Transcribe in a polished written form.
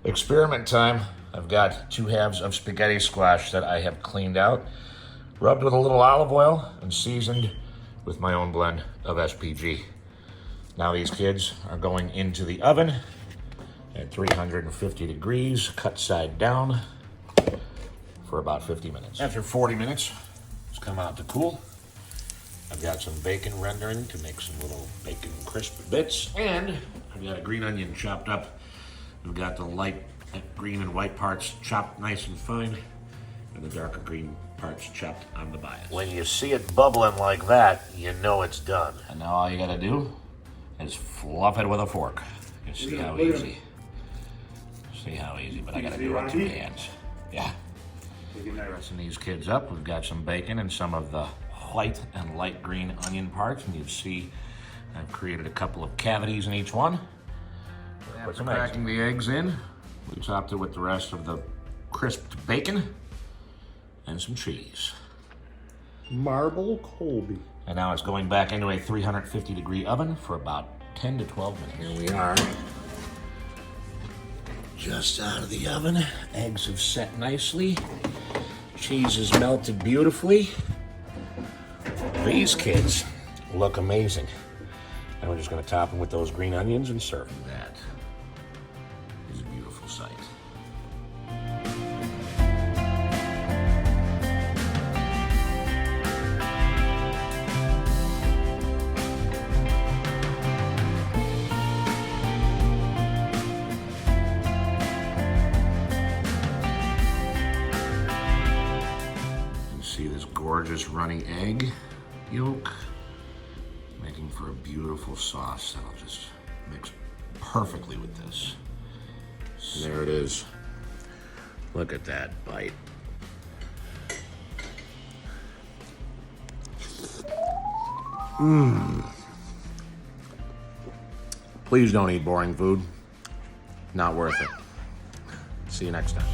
Experiment time. I've got 2 halves of spaghetti squash that I have cleaned out, rubbed with a little olive oil, and seasoned with my own blend of SPG. Now these kids are going into the oven at 350 degrees, cut side down, for about 50 minutes. After 40 minutes, it's come out to cool. I've got some bacon rendering to make some little bacon crisp bits, and I've got a green onion chopped up. We've got the light green and white parts chopped nice and fine, and the darker green parts chopped on the bias. When you see it bubbling like that, you know it's done. And now all you gotta do is fluff it with a fork. You see how easy. See how easy, but I gotta do it with 2 hands. Yeah. Dressing these kids up, we've got some bacon and some of the white and light green onion parts, and you see I've created a couple of cavities in each one. After cracking the eggs in, we topped it with the rest of the crisped bacon and some cheese. Marble Colby. And now it's going back into a 350 degree oven for about 10 to 12 minutes. Here we are. Just out of the oven. Eggs have set nicely. Cheese is melted beautifully. These kids look amazing. And we're just gonna top them with those green onions and serve them. That is a beautiful sight. See this gorgeous runny egg yolk, making for a beautiful sauce that'll just mix perfectly with this. So there it is. Look at that bite. Please don't eat boring food. Not worth it. See you next time.